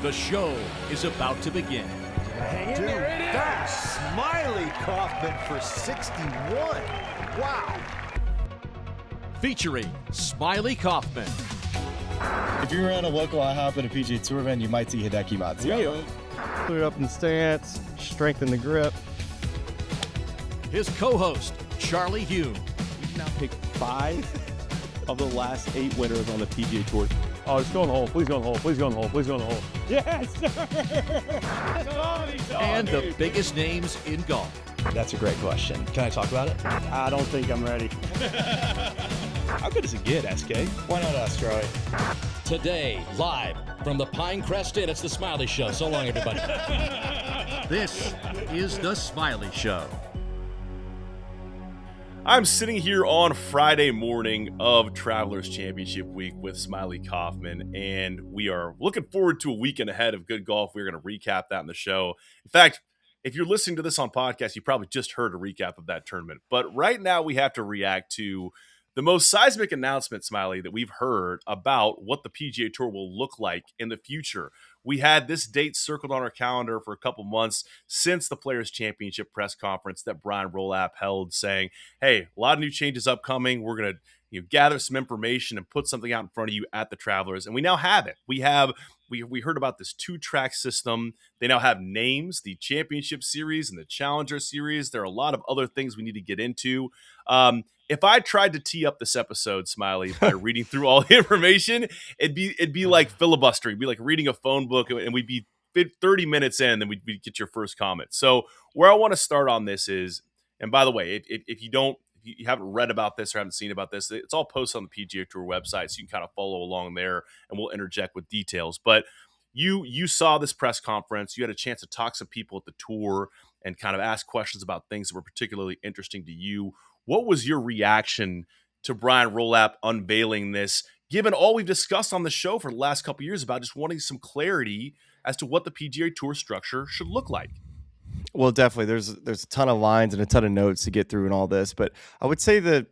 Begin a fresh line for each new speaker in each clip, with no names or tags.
The show is about to begin.
Hang in there, it is!
That's Smylie Kaufman for 61. Wow.
Featuring Smylie Kaufman.
If you're at a local IHOP at a PGA Tour event, you might see Hideki Matsuyama.
Put it up in the stance, strengthen the grip.
His co-host, Charlie Hume.
We've now picked 5 of the last 8 winners on the PGA Tour.
Oh, just go in the hole. Please go in the hole. Please go in the hole. Please go in the hole. Yes, sir!
And the biggest names in golf.
That's a great question. Can I talk about it?
I don't think I'm ready.
How good does it get, SK?
Why not ask Troy?
Today, live from the Pinecrest Inn, it's the Smylie Show. So long, everybody.
This is the Smylie Show.
I'm sitting here on Friday morning of Travelers Championship Week with Smylie Kaufman, and we are looking forward to a weekend ahead of good golf. We're going to recap that in the show. In fact, if you're listening to this on podcast, you probably just heard a recap of that tournament. But right now we have to react to the most seismic announcement, Smylie, that we've heard about what the PGA Tour will look like in the future. We had this date circled on our calendar for a couple months since the Players' Championship press conference that Brian Rolapp held, saying, hey, a lot of new changes upcoming. We're going to gather some information and put something out in front of you at the Travelers. And we now have it. We heard about this 2-track system. They now have names, the Championship Series and the Challenger Series. There are a lot of other things we need to get into. If I tried to tee up this episode, Smylie, by reading through all the information, it'd be like filibustering. It'd be like reading a phone book, and we'd be 30 minutes in, then we'd get your first comment. So where I want to start on this is, and by the way, if you haven't read about this or haven't seen about this, it's all posted on the PGA Tour website, so you can kind of follow along there, and we'll interject with details. But you saw this press conference. You had a chance to talk to some people at the tour and kind of ask questions about things that were particularly interesting to you. What was your reaction to Brian Rolapp unveiling this, given all we've discussed on the show for the last couple of years about just wanting some clarity as to what the PGA Tour structure should look like?
Well, definitely. There's a ton of lines and a ton of notes to get through and all this, but I would say that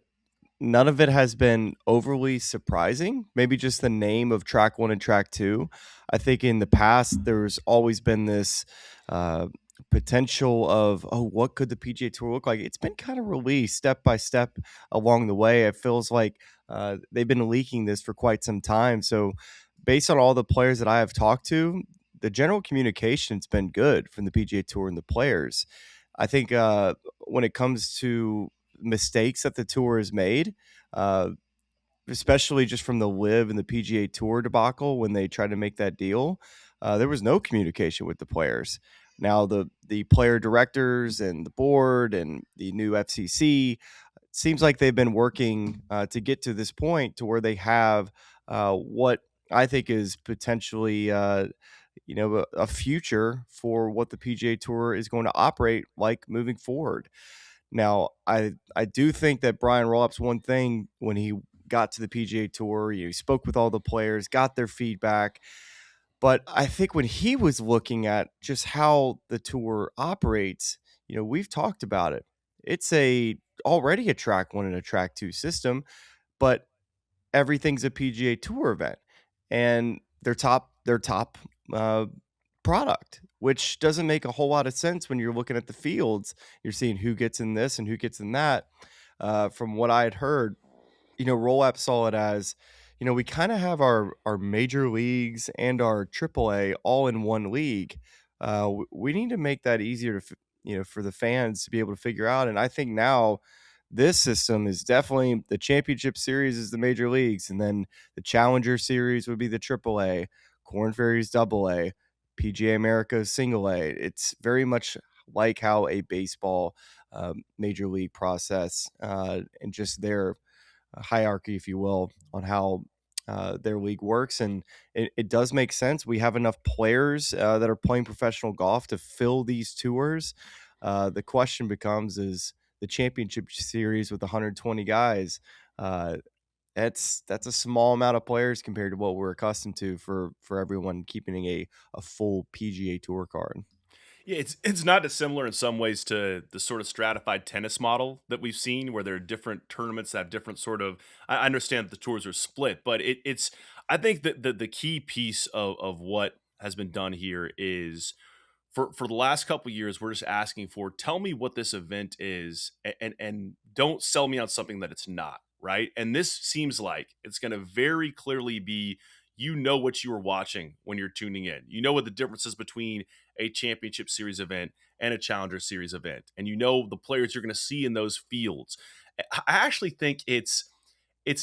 none of it has been overly surprising. Maybe just the name of track 1 and track 2. I think in the past, there's always been this potential of, what could the PGA Tour look like? It's been kind of released step by step along the way. It feels like they've been leaking this for quite some time. So based on all the players that I have talked to, the general communication's been good from the PGA Tour and the players. I think when it comes to mistakes that the tour has made, especially just from the LIV and the PGA Tour debacle when they tried to make that deal, there was no communication with the players. Now the player directors and the board and the new FCC, it seems like they've been working to get to this point to where they have what I think is potentially a future for what the PGA Tour is going to operate like moving forward. Now, I do think that Brian Rolapp's one thing when he got to the PGA Tour, he spoke with all the players, got their feedback. But I think when he was looking at just how the tour operates, we've talked about it. It's already a track 1 and a track 2 system, but everything's a PGA Tour event, and their top product, which doesn't make a whole lot of sense when you're looking at the fields. You're seeing who gets in this and who gets in that. From what I had heard, Rolapp saw it as, we kind of have our major leagues and our AAA all in one league. We need to make that easier to, for the fans to be able to figure out. And I think now this system is definitely the Championship Series is the major leagues, and then the Challenger Series would be the AAA, Korn Ferry's AA, PGA America single A. It's very much like how a baseball major league process and just their hierarchy, if you will, on how their league works. And it does make sense. We have enough players that are playing professional golf to fill these tours. The question becomes, is the Championship Series with 120 guys, that's a small amount of players compared to what we're accustomed to for everyone keeping a full PGA Tour card.
Yeah, it's not dissimilar in some ways to the sort of stratified tennis model that we've seen, where there are different tournaments that have different sort of. I understand that the tours are split, but it's. I think that the key piece of what has been done here is for the last couple of years, we're just asking for, tell me what this event is, and don't sell me on something that it's not, right? And this seems like it's going to very clearly be, you know what you are watching when you're tuning in. You know what the difference is between a championship series event and a challenger series event, and you know the players you're going to see in those fields. I actually think it's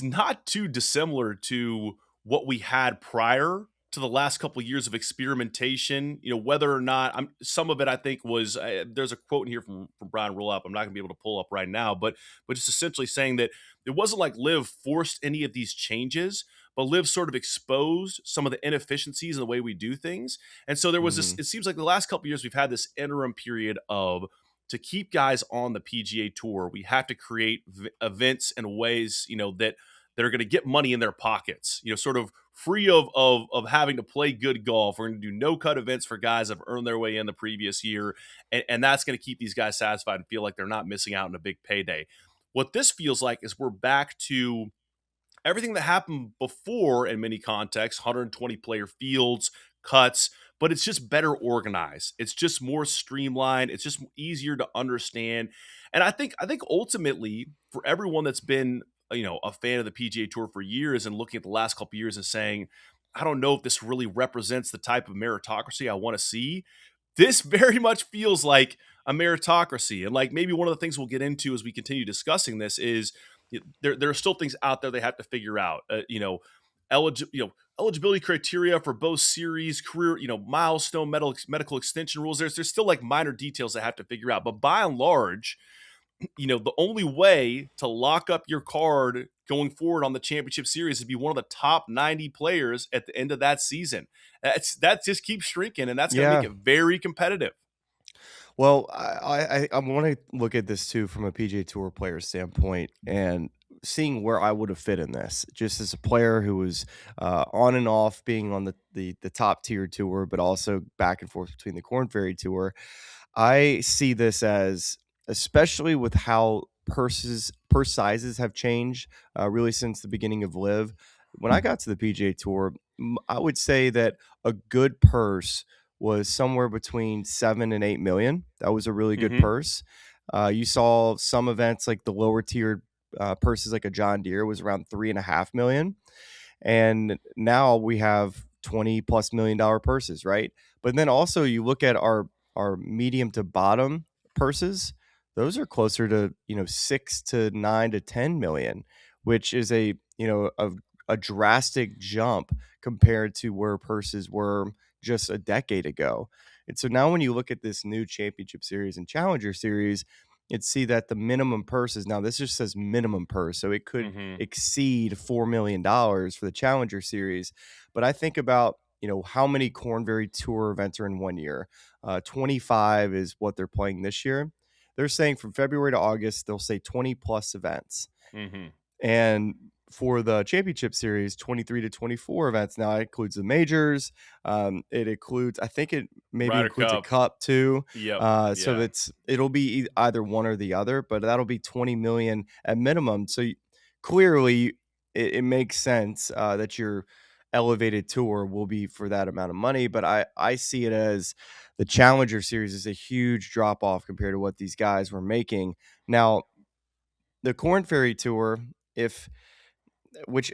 not too dissimilar to what we had prior to the last couple of years of experimentation. You know, whether or not some of it, I think, was there's a quote in here from Brian Rolapp. I'm not going to be able to pull up right now, but just essentially saying that it wasn't like Liv forced any of these changes, but Liv sort of exposed some of the inefficiencies in the way we do things. And so there was this. It seems like the last couple of years we've had this interim period of, to keep guys on the PGA Tour, we have to create events and ways, that are going to get money in their pockets, sort of free of having to play good golf. We're going to do no-cut events for guys that have earned their way in the previous year, and that's going to keep these guys satisfied and feel like they're not missing out on a big payday. What this feels like is we're back to everything that happened before in many contexts, 120-player fields, cuts, but it's just better organized. It's just more streamlined. It's just easier to understand. And I think ultimately, for everyone that's been, a fan of the PGA Tour for years and looking at the last couple of years and saying, I don't know if this really represents the type of meritocracy I want to see, this very much feels like a meritocracy. And like maybe one of the things we'll get into as we continue discussing this is there are still things out there they have to figure out. Eligibility criteria for both series, career, milestone medical extension rules. There's still like minor details they have to figure out. But by and large, the only way to lock up your card going forward on the championship series is to be one of the top 90 players at the end of that season. That just keeps shrinking, and that's going to make it very competitive.
Well, I want to look at this too from a PGA Tour player standpoint and seeing where I would have fit in this. Just as a player who was on and off being on the top tier tour, but also back and forth between the Korn Ferry Tour, I see this as, especially with how purse sizes have changed really since the beginning of Live. When I got to the PGA Tour, I would say that a good purse was somewhere between 7 and 8 million. That was a really good purse. You saw some events like the lower tiered purses, like a John Deere, was around 3.5 million. And now we have $20+ million purses, right? But then also you look at our medium to bottom purses, those are closer to 6 to 9 to 10 million, which is a drastic jump compared to where purses were just a decade ago. And so now when you look at this new championship series and challenger series, you'd see that the minimum purses, now this just says minimum purse, so it could exceed $4 million for the challenger series. But I think about, how many Korn Ferry Tour events are in 1 year. 25 is what they're playing this year. They're saying from February to August, they'll say 20 plus events. And for the championship series, 23 to 24 events. Now it includes the majors. It includes, I think it maybe
Ryder
includes
Cup.
a cup too. So
Yeah.
it'll be either one or the other, but that'll be 20 million at minimum. So clearly it makes sense that your elevated tour will be for that amount of money. But I see it as the challenger series is a huge drop off compared to what these guys were making. Now, the Korn Ferry Tour, which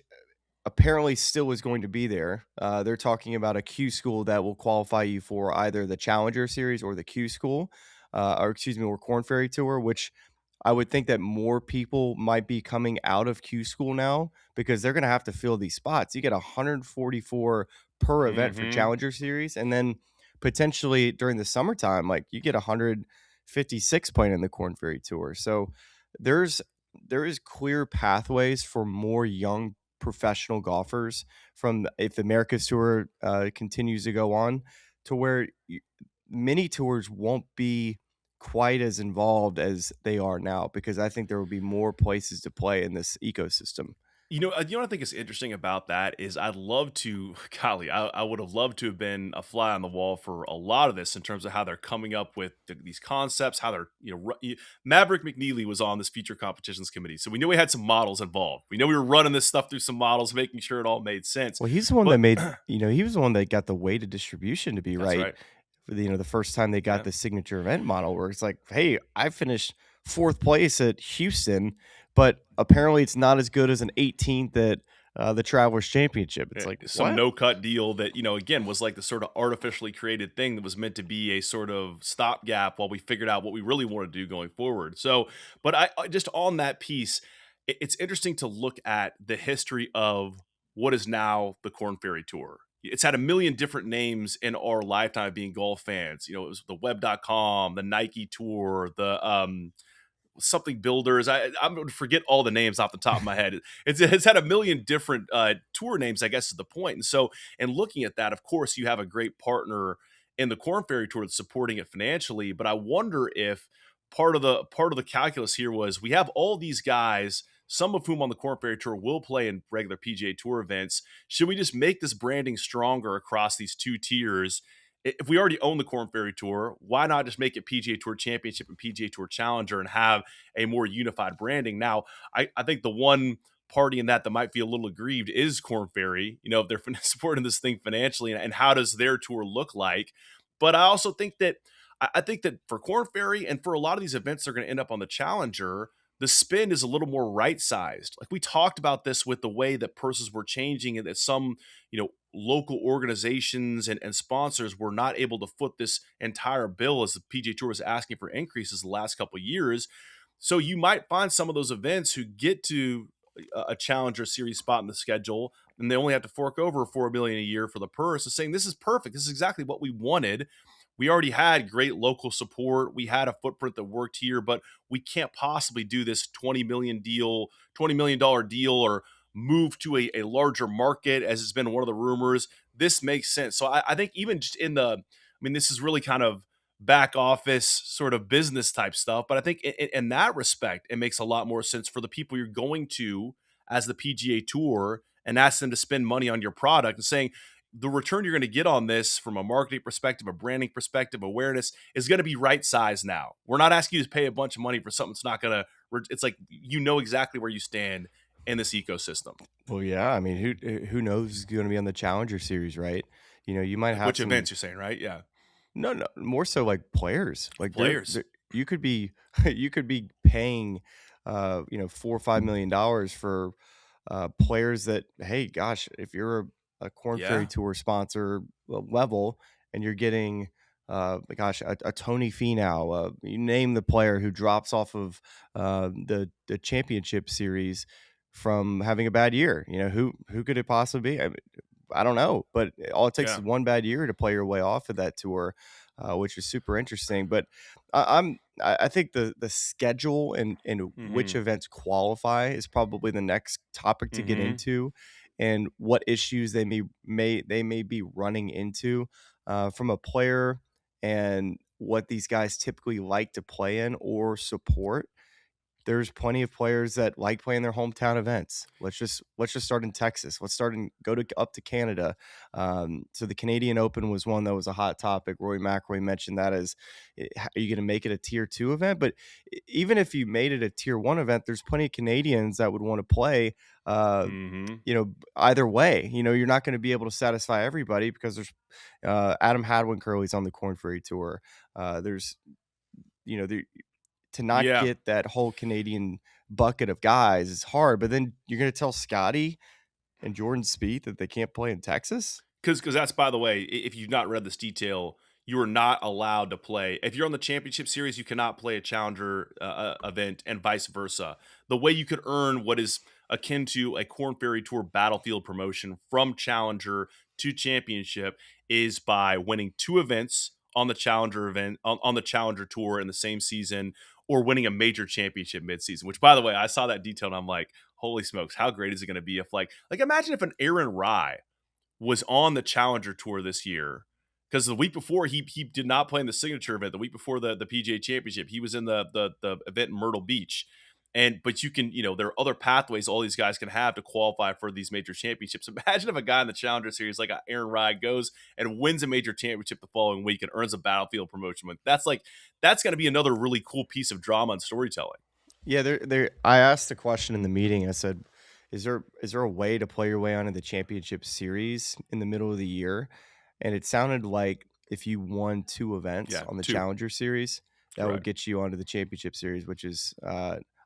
apparently still is going to be there. They're talking about a Q school that will qualify you for either the Challenger Series or the Q school, or Korn Ferry Tour, which I would think that more people might be coming out of Q school now because they're going to have to fill these spots. You get 144 per event for Challenger Series, and then potentially during the summertime, like you get 156 playing in the Korn Ferry Tour. So there is clear pathways for more young professional golfers from if the America's Tour continues to go on to where many tours won't be quite as involved as they are now, because I think there will be more places to play in this ecosystem.
You know what I think is interesting about that is I'd love to, golly, I would have loved to have been a fly on the wall for a lot of this in terms of how they're coming up with these concepts, how they're, Maverick McNeely was on this feature competitions committee. So we knew we had some models involved. We know we were running this stuff through some models, making sure it all made sense.
Well, he's the one that
But
made, he was the one that got the weighted distribution to be
that's
right.
right.
For the first time they got
Yeah.
the signature event model where it's like, hey, I finished 4th place at Houston, but apparently it's not as good as an 18th at the Travelers Championship. It's like,
Some
what?
no cut deal that, again, was like the sort of artificially created thing that was meant to be a sort of stopgap while we figured out what we really want to do going forward. So, but I just on that piece, it's interesting to look at the history of what is now the Corn Ferry Tour. It's had a million different names in our lifetime of being golf fans. It was the web.com, the Nike Tour, the something builders. I'm going to forget all the names off the top of my head. It's had a million different tour names, I guess is the point. And so, and looking at that, of course, you have a great partner in the Corn Ferry Tour that's supporting it financially. But I wonder if part of the calculus here was we have all these guys, some of whom on the Corn Ferry Tour will play in regular PGA Tour events. Should we just make this branding stronger across these two tiers? If we already own the Corn Ferry Tour, why not just make it PGA Tour Championship and PGA Tour Challenger and have a more unified branding? Now, I think the one party in that might feel a little aggrieved is Corn Ferry. If they're supporting this thing financially, and how does their tour look like? But I also think that I think that for Corn Ferry and for a lot of these events, they're going to end up on the Challenger. The spin is a little more right sized. Like we talked about this with the way that purses were changing, and that some, local organizations and sponsors were not able to foot this entire bill as the PGA Tour was asking for increases the last couple of years. So you might find some of those events who get to a Challenger Series spot in the schedule, and they only have to fork over $4 million a year for the purse, is saying this is perfect. This is exactly what we wanted. We already had great local support. We had a footprint that worked here, but we can't possibly do this $20 million deal or move to a larger market, as has been one of the rumors. This makes sense. So I think even just this is really kind of back office sort of business type stuff, but I think in that respect, it makes a lot more sense for the people you're going to as the PGA Tour and ask them to spend money on your product and saying, the return you're going to get on this from a marketing perspective, a branding perspective, awareness is going to be right size now. We're not asking you to pay a bunch of money for something that's not going to, it's like, exactly where you stand in this ecosystem.
Well, yeah. I mean, who knows who's going to be on the Challenger Series, right? You might have
Which events you're saying, right? Yeah.
No, more so like players. Like
players.
You could be paying, $4 or $5 million for players that, hey, gosh, if you're a Corn Ferry Tour sponsor level and you're getting, a Tony Finau, you name the player who drops off of the championship series from having a bad year. Who could it possibly be? I don't know, but all it takes is one bad year to play your way off of that tour, which is super interesting. But I think the schedule and which events qualify is probably the next topic to get into, and what issues they may be running into from a player and what these guys typically like to play in or support. There's plenty of players that like playing their hometown events. Let's just start in Texas. Let's start and go up to Canada. So the Canadian Open was one that was a hot topic. Roy McIlroy mentioned that as, are you going to make it a tier 2 event? But even if you made it a tier 1 event, there's plenty of Canadians that would want to play. Either way, you're not going to be able to satisfy everybody because there's Adam Hadwin Curley's on the Corn Ferry Tour. There's to not get that whole Canadian bucket of guys is hard, but then you're going to tell Scotty and Jordan Spieth that they can't play in Texas?
Because that's, by the way, if you've not read this detail, you are not allowed to play. If you're on the championship series, you cannot play a Challenger event and vice versa. The way you could earn what is akin to a Corn Ferry Tour Battlefield promotion from Challenger to championship is by winning 2 events on the Challenger event, on the Challenger Tour in the same season, or winning a major championship midseason, which, by the way, I saw that detail and I'm like, holy smokes, how great is it going to be if like imagine if an Aaron Rye was on the Challenger Tour this year, because the week before he did not play in the signature event. The week before the PGA Championship, he was in the event in Myrtle Beach, But you can, there are other pathways all these guys can have to qualify for these major championships. Imagine if a guy in the Challenger Series like Aaron Rai goes and wins a major championship the following week and earns a Battlefield promotion. That's going to be another really cool piece of drama and storytelling.
Yeah, I asked the question in the meeting. I said, is there a way to play your way onto the championship series in the middle of the year? And it sounded like if you won 2 events on the
2.
Challenger Series, that would get you onto the championship series, which is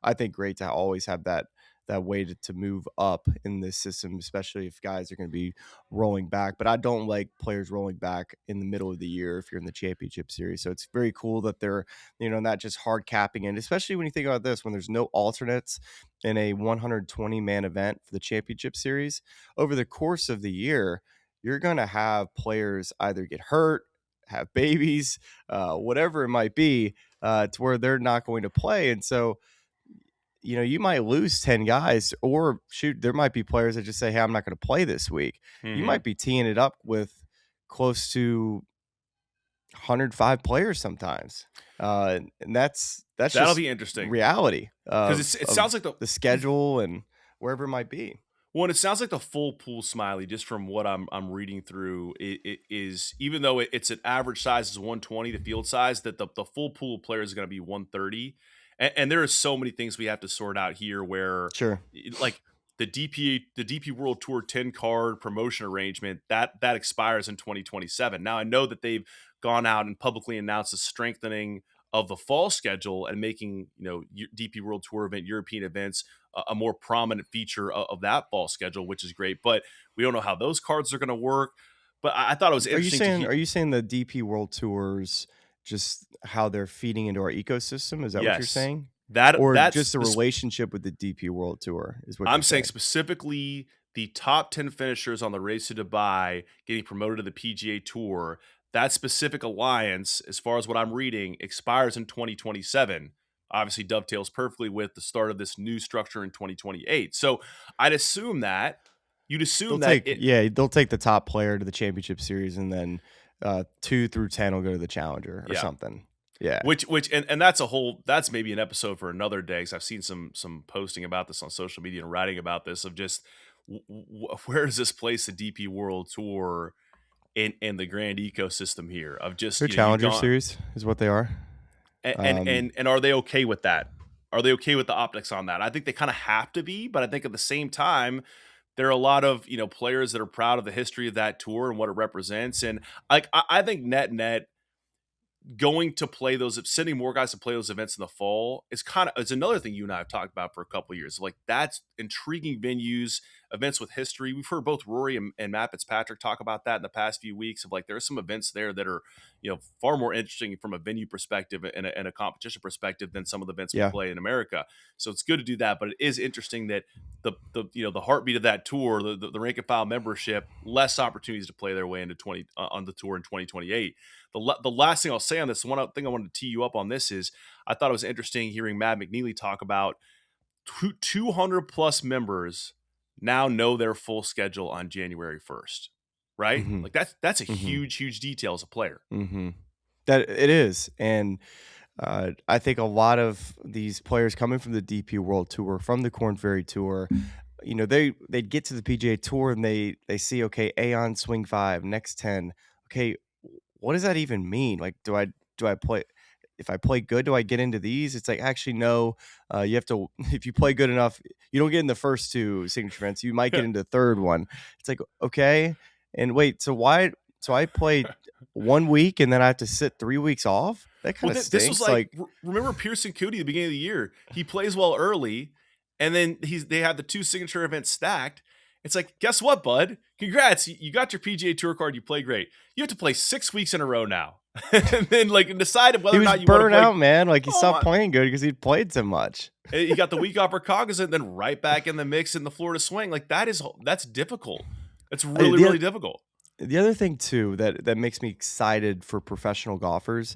I think great to always have that way to move up in this system, especially if guys are going to be rolling back. But I don't like players rolling back in the middle of the year if you're in the championship series. So it's very cool that they're, not just hard capping it, especially when you think about this, when there's no alternates in a 120-man event for the championship series. Over the course of the year, you're going to have players either get hurt, have babies, whatever it might be, to where they're not going to play. And so, you might lose 10 guys, or shoot, there might be players that just say, hey, I'm not going to play this week. You might be teeing it up with close to 105 players sometimes. And that'll
just
be
interesting
reality.
Because it sounds like
the schedule and wherever it might be.
Well, and it sounds like the full pool Smylie, just from what I'm reading through, it is, even though it's an average size is 120, the field size, that the full pool of players is going to be 130. And there are so many things we have to sort out here where, like the DP World Tour 10 card promotion arrangement, that expires in 2027. Now, I know that they've gone out and publicly announced a strengthening of the fall schedule and making, DP World Tour event, European events, a more prominent feature of that fall schedule, which is great. But we don't know how those cards are going to work. But I thought it was interesting.
Are you saying the DP World Tours, just how they're feeding into our ecosystem? Is that what you're saying? That's just the relationship with the DP World Tour is what
I'm saying. Specifically, the top 10 finishers on the Race to Dubai getting promoted to the PGA Tour. That specific alliance, as far as what I'm reading, expires in 2027. Obviously, dovetails perfectly with the start of this new structure in 2028. So I'd assume that they'll take
the top player to the championship series, and then 2 through 10 will go to the Challenger or something. Yeah.
And that's maybe an episode for another day, because I've seen some posting about this on social media and writing about this of just where does this place the DP World Tour in the grand ecosystem here of just
their Challenger Series is what they are.
And are they okay with that? Are they okay with the optics on that? I think they kind of have to be, but I think at the same time, there are a lot of players that are proud of the history of that tour and what it represents. And I think net going to play sending more guys to play those events in the fall it's another thing you and I have talked about for a couple of years. Like, that's intriguing venues, events with history. We've heard both Rory and Matt Fitzpatrick talk about that in the past few weeks of, like, there are some events there that are, far more interesting from a venue perspective and a competition perspective than some of the events we play in America. So it's good to do that, but it is interesting that the heartbeat of that tour, the rank and file membership, less opportunities to play their way into on the tour in 2028. The last thing I'll say on this, one thing I wanted to tee you up on this is, I thought it was interesting hearing Matt McNeely talk about 200 plus members now know their full schedule on January 1st, right?
Mm-hmm.
Like that's a huge detail as a player.
Mm-hmm. That it is. And I think a lot of these players coming from the DP World Tour, from the Korn Ferry Tour, they'd get to the PGA Tour and they see, okay, Aon swing 5, next 10. Okay, what does that even mean? Like, do I play? If I play good, do I get into these? It's like, actually, no. You have to, if you play good enough, you don't get in the first 2 signature events. You might get into the third one. It's like, okay. And wait, so why? So I played 1 week and then I have to sit 3 weeks off? That kind of stinks.
This was like, remember Pearson Coody at the beginning of the year? He plays well early, and then they have the 2 signature events stacked. It's like, guess what, bud? Congrats. You got your PGA Tour card. You play great. You have to play 6 weeks in a row now. And then decide whether or not you want to play.
He was burnt out, man. Like, he stopped playing good because he'd played so much.
You got the week off for Cognizant, then right back in the mix in the Florida swing. Like, that's difficult. It's really difficult.
The other thing, too, that makes me excited for professional golfers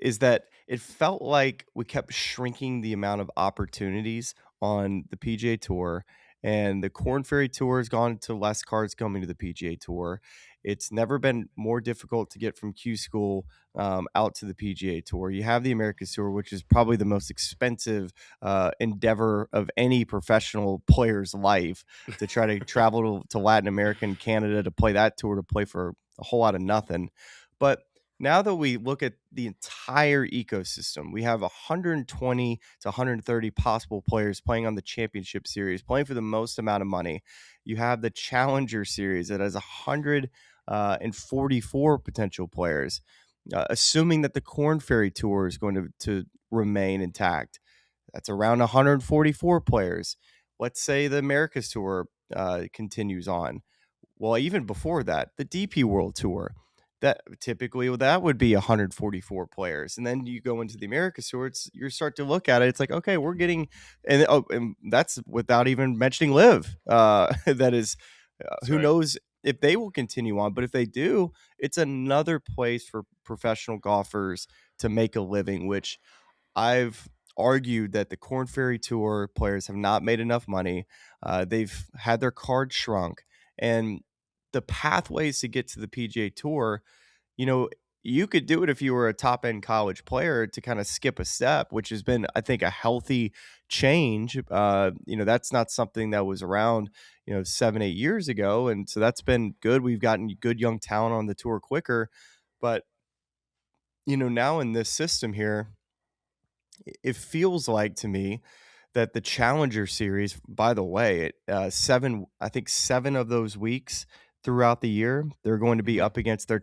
is that it felt like we kept shrinking the amount of opportunities on the PGA Tour And the Corn Ferry Tour has gone to less cards coming to the PGA Tour. It's never been more difficult to get from Q School out to the PGA Tour. You have the Americas Tour, which is probably the most expensive endeavor of any professional player's life, to try to travel to Latin America and Canada to play that tour, to play for a whole lot of nothing. But now that we look at the entire ecosystem, we have 120 to 130 possible players playing on the championship series, playing for the most amount of money. You have the Challenger series that has 144 potential players, assuming that the Corn Ferry Tour is going to remain intact. That's around 144 players. Let's say the Americas Tour continues on. Well, even before that, the DP World Tour, that typically that would be 144 players. And then you go into the Americas Tour, you start to look at it, it's like, okay, we're getting, and that's without even mentioning Live. That is, who knows if they will continue on, but if they do, it's another place for professional golfers to make a living, which I've argued that the Corn Ferry Tour players have not made enough money. They've had their cards shrunk, and the pathways to get to the PGA Tour, you could do it if you were a top end college player, to kind of skip a step, which has been, I think, a healthy change. That's not something that was around, 7-8 years ago. And so that's been good. We've gotten good young talent on the tour quicker. But, now in this system here, it feels like to me that the Challenger series, by the way, seven of those weeks throughout the year, they're going to be up against their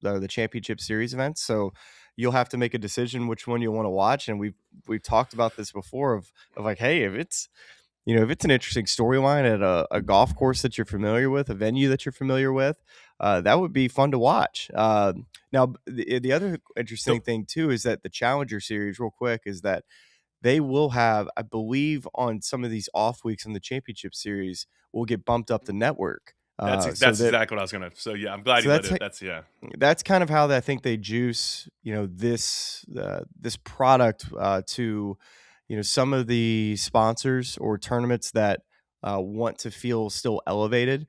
the championship series events. So you'll have to make a decision which one you want to watch. And we've talked about this before of like, hey, if it's an interesting storyline at a golf course that you're familiar with, a venue that you're familiar with, that would be fun to watch. Now, the other interesting thing too is that the Challenger series, real quick, is that they will have, I believe, on some of these off weeks in the championship series, will get bumped up the network.
That's exactly what I was gonna. So yeah, I'm glad you let it.
That's kind of how I think they juice, this product to, some of the sponsors or tournaments that want to feel still elevated.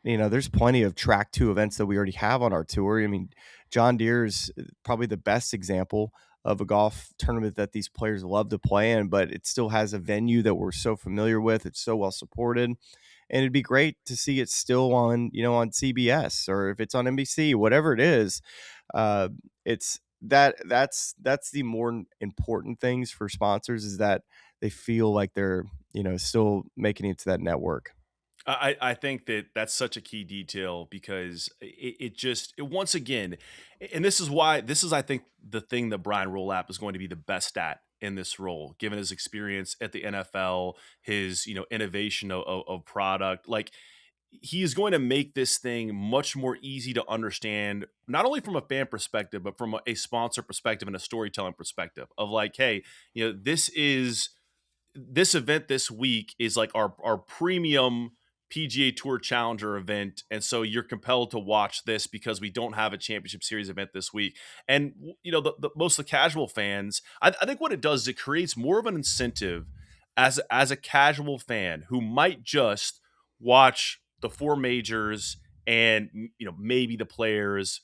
There's plenty of track 2 events that we already have on our tour. I mean, John Deere is probably the best example of a golf tournament that these players love to play in, but it still has a venue that we're so familiar with. It's so well supported. And it'd be great to see it still on, on CBS, or if it's on NBC, whatever it is. It's that's the more important things for sponsors, is that they feel like they're, still making it to that network.
I think that's such a key detail, because it once again, and this is, I think, the thing that Brian Rolapp is going to be the best at in this role, given his experience at the NFL, his, innovation of product. Like, he is going to make this thing much more easy to understand, not only from a fan perspective, but from a sponsor perspective and a storytelling perspective of like, hey, this event this week is like our premium PGA Tour Challenger event, and so you're compelled to watch this because we don't have a championship series event this week. And the most of the casual fans, I think what it does is it creates more of an incentive as a casual fan who might just watch the 4 majors and maybe the Players,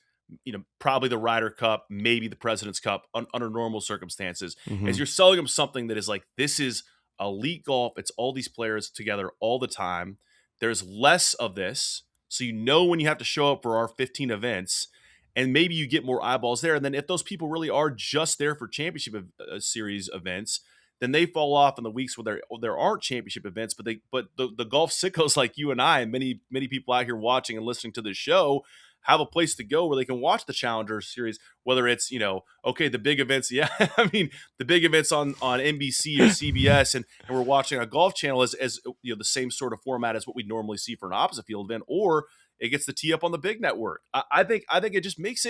probably the Ryder Cup, maybe the President's Cup under normal circumstances.
Mm-hmm.
As you're selling them something that is like, this is elite golf, it's all these players together all the time. There's less of this, so when you have to show up for our 15 events, and maybe you get more eyeballs there. And then if those people really are just there for championship series events, then they fall off in the weeks where there aren't championship events. But the golf sickos like you and I, and many people out here watching and listening to this show, have a place to go where they can watch the Challenger series, whether it's, the big events. Yeah. I mean, the big events on NBC or CBS, and we're watching a golf channel as the same sort of format as what we normally see for an opposite field event, or it gets the tee up on the big network. I think it just makes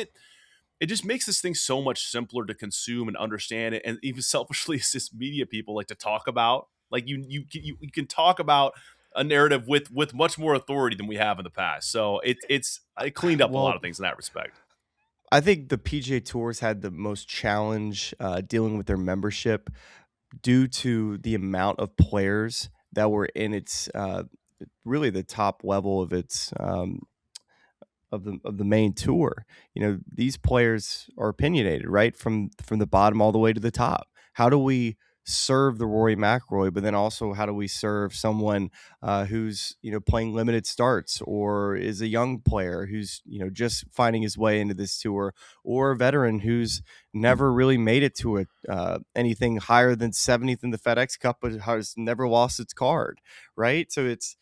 this thing so much simpler to consume and understand, and even selfishly as media people like to talk about. Like you can talk about a narrative with much more authority than we have in the past. So I cleaned up a lot of things in that respect.
I think the PGA Tour's had the most challenge dealing with their membership due to the amount of players that were in its really the top level of its of the main tour. These players are opinionated, right? From the bottom all the way to the top. How do we serve the Rory McIlroy, but then also how do we serve someone who's playing limited starts, or is a young player who's just finding his way into this tour, or a veteran who's never really made it to anything higher than 70th in the FedEx Cup, but has never lost its card, right? So it's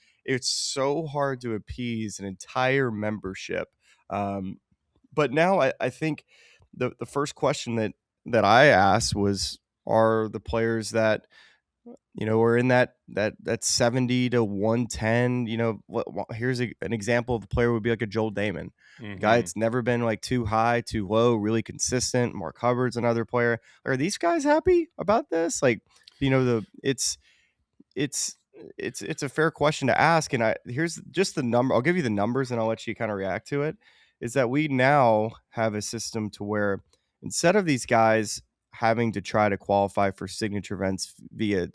so hard to appease an entire membership. But now I think the first question that I asked was, are the players that are in that 70 to 110, here's an example of a player would be like a Joel Damon, guy that's never been like too high, too low, really consistent. Mark Hubbard's another player. Are these guys happy about this? Like, it's a fair question to ask, and here's just the number. I'll give you the numbers, and I'll let you kind of react to it. Is that we now have a system to where instead of these guys having to try to qualify for signature events via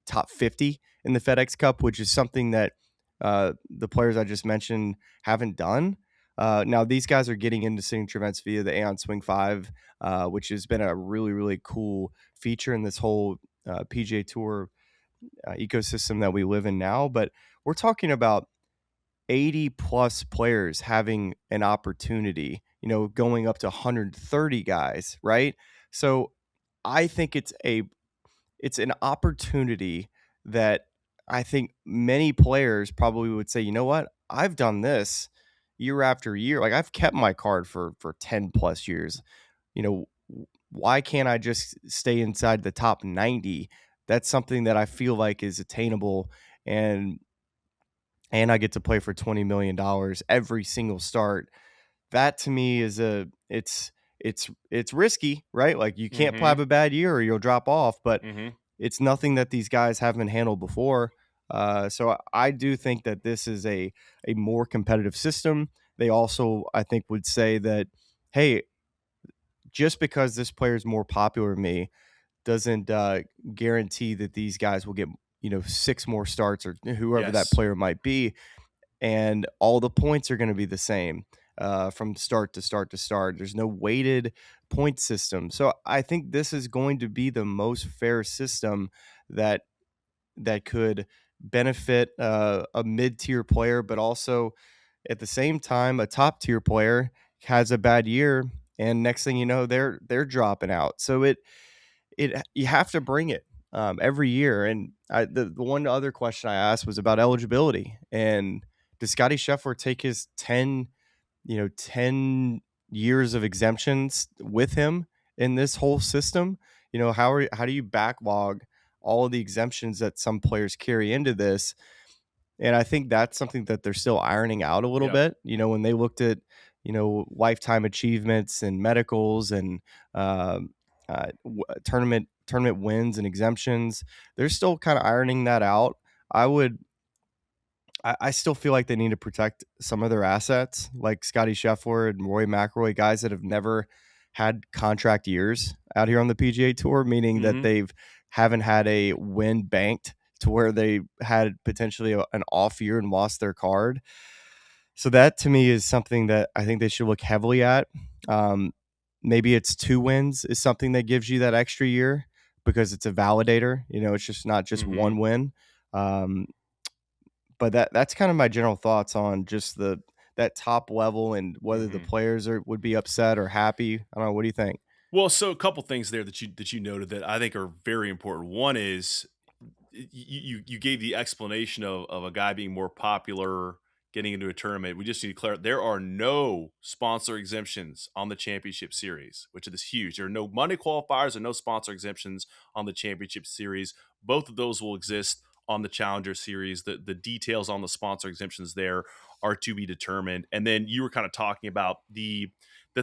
top 50 in the FedEx Cup, which is something that the players I just mentioned haven't done. Now these guys are getting into signature events via the Aeon Swing 5, which has been a really, really cool feature in this whole PGA Tour ecosystem that we live in now. But we're talking about 80 plus players having an opportunity, going up to 130 guys, right? So I think it's an opportunity that I think many players probably would say, you know what, I've done this year after year. Like, I've kept my card for 10 plus years. Why can't I just stay inside the top 90? That's something that I feel like is attainable, and I get to play for $20 million every single start. That to me is it's risky, right? Like, you can't have a bad year or you'll drop off, but it's nothing that these guys haven't handled before. So I do think that this is a more competitive system. They also, I think, would say that, hey, just because this player is more popular than me doesn't guarantee that these guys will get 6 more starts, or whoever that player might be, and all the points are going to be the same from start to start to start. There's no weighted point system. So I think this is going to be the most fair system that could benefit a mid-tier player, but also at the same time a top-tier player has a bad year, and next thing you know, they're dropping out. So you have to bring it every year. And the one other question I asked was about eligibility, and does Scotty Scheffler take his 10 years of exemptions with him in this whole system? How do you backlog all of the exemptions that some players carry into this? And I think that's something that they're still ironing out a little bit. When they looked at lifetime achievements and medicals and tournament wins and exemptions, they're still kind of ironing that out. I still feel like they need to protect some of their assets, like Scotty Scheffler and Rory McIlroy, guys that have never had contract years out here on the PGA Tour, meaning that they've haven't had a win banked to where they had potentially an off year and lost their card. So that to me is something that I think they should look heavily at. Maybe it's 2 wins is something that gives you that extra year, because it's a validator. It's just not just one win. But that's kind of my general thoughts on just that top level, and whether the players would be upset or happy. I don't know. What do you think?
Well, so a couple things there that you noted that I think are very important. One is you gave the explanation of a guy being more popular getting into a tournament. We just need to clarify, there are no sponsor exemptions on the championship series, which is huge. There are no money qualifiers and no sponsor exemptions on the championship series. Both of those will exist on the Challenger Series. The details on the sponsor exemptions there are to be determined. And then you were kind of talking about the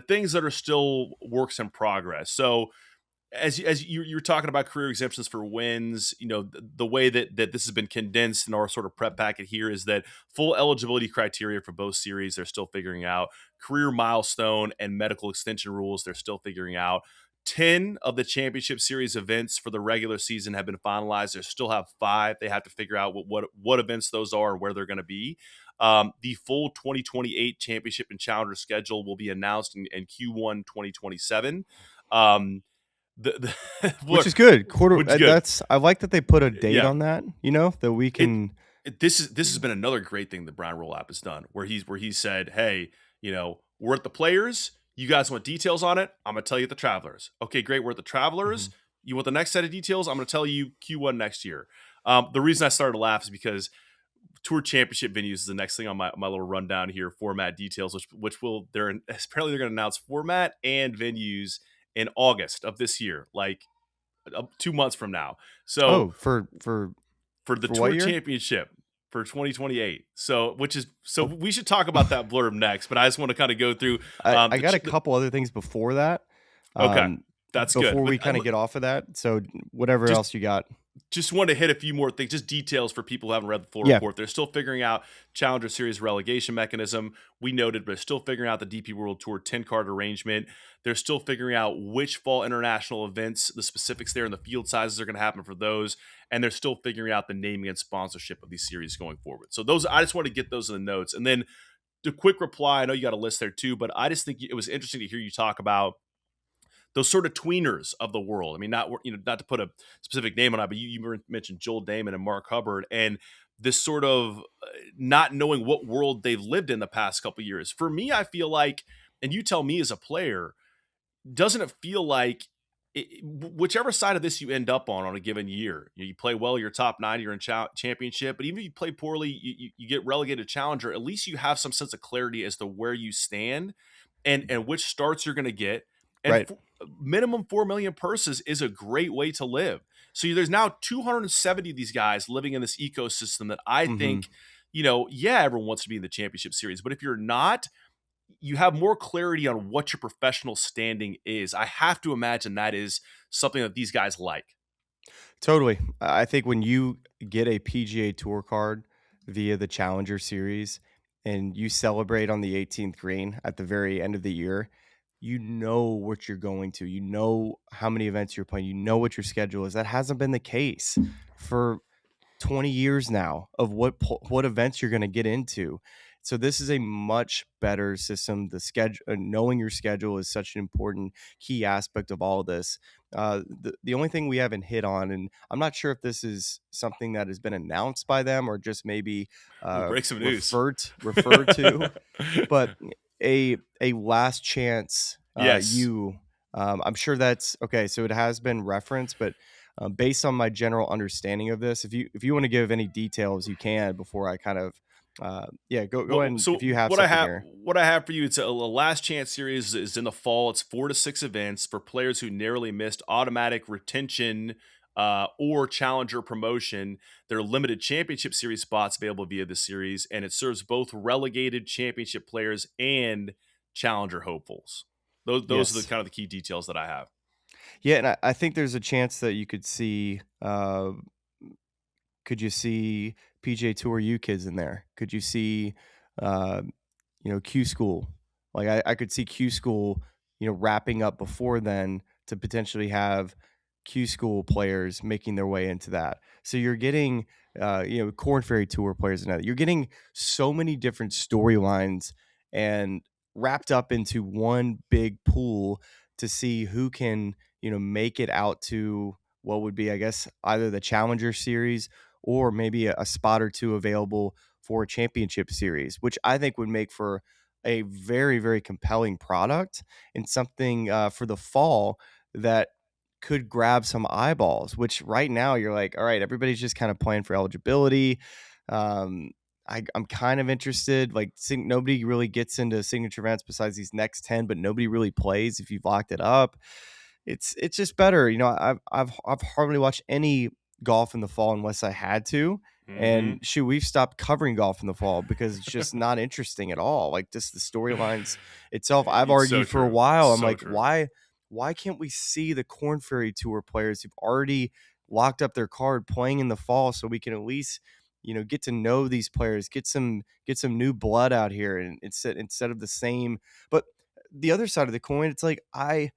things that are still works in progress. So as you're talking about career exemptions for wins, the way that this has been condensed in our sort of prep packet here is that full eligibility criteria for both series, they're still figuring out. Career milestone and medical extension rules, they're still figuring out. 10 of the championship series events for the regular season have been finalized. They still have 5. They have to figure out what events those are and where they're going to be. The full 2028 championship and challenger schedule will be announced in Q1 2027.
Which is good.
Which is good.
I like that they put a date
Yeah.
on that, that we can.
This has been another great thing that Brian Rolapp has done, where he said, hey, we're at the Players. You guys want details on it? I'm going to tell you at the Travelers. Okay, great. We're at the Travelers.
Mm-hmm.
You want the next set of details? I'm going to tell you Q1 next year. The reason I started to laugh is because Tour Championship venues is the next thing on my little rundown here. Format details, which apparently they're going to announce format and venues in August of this year, like 2 months from now. So
for
the Tour Championship for 2028. So we should talk about that blurb next, but I just want to kind of go through.
I got a couple other things before that.
Okay, that's good.
Before we kind of get off of that, so whatever else you got.
Just want to hit a few more things, just details for people who haven't read the full report. They're still figuring out Challenger Series relegation mechanism. We noted, but they're still figuring out the DP World Tour 10-card arrangement. They're still figuring out which fall international events, the specifics there, and the field sizes are going to happen for those. And they're still figuring out the naming and sponsorship of these series going forward. So I just want to get those in the notes. And then the quick reply, I know you got a list there too, but I just think it was interesting to hear you talk about those sort of tweeners of the world. I mean, not to put a specific name on it, but you mentioned Joel Damon and Mark Hubbard, and this sort of not knowing what world they've lived in the past couple of years. For me, I feel like, and you tell me as a player, doesn't it feel like whichever side of this you end up on a given year, you play well, you're top 9, you're in championship, but even if you play poorly, you get relegated challenger, at least you have some sense of clarity as to where you stand and which starts you're going to get. And
right.
Minimum 4 million purses is a great way to live. So there's now 270 of these guys living in this ecosystem that I think, everyone wants to be in the championship series, but if you're not, you have more clarity on what your professional standing is. I have to imagine that is something that these guys like.
Totally. I think when you get a PGA Tour card via the Challenger Series and you celebrate on the 18th green at the very end of the year, you know what you're going to. You know how many events you're playing. You know what your schedule is. That hasn't been the case for 20 years now of what events you're going to get into. So this is a much better system. The schedule, knowing your schedule is such an important key aspect of all of this. The only thing we haven't hit on, and I'm not sure if this is something that has been announced by them or just maybe
break some news.
referred to, but a last chance.
Yes.
I'm sure that's okay. So it has been referenced, but based on my general understanding of this, if you want to give any details, you can before I kind of. Go ahead.
So
if you have
what I have,
here.
what I have for you, it's a last chance series is in the fall. It's 4 to 6 events for players who narrowly missed automatic retention or challenger promotion. There are limited championship series spots available via the series, and it serves both relegated championship players and challenger hopefuls. Those are the kind of the key details that I have.
Yeah, and I think there's a chance that you could see. Could you see PGA Tour U kids in there? Could you see, Q School? Like I could see Q School, wrapping up before then to potentially have Q School players making their way into that. So you're getting, Corn Ferry Tour players and that. You're getting so many different storylines and wrapped up into one big pool to see who can, make it out to what would be, I guess, either the Challenger Series or maybe a spot or two available for a championship series, which I think would make for a very, very compelling product and something for the fall that could grab some eyeballs, which right now you're like, all right, everybody's just kind of playing for eligibility. I'm kind of interested. Like, nobody really gets into signature events besides these next 10, but nobody really plays if you've locked it up. It's just better. I've hardly watched any golf in the fall unless I had to. And we've stopped covering golf in the fall because it's just not interesting at all. Like, just the storylines itself. I've argued for a while. I'm like, why can't we see the Corn Ferry Tour players who've already locked up their card playing in the fall so we can at least, get to know these players, get some new blood out here, and instead of the same. But the other side of the coin, it's like I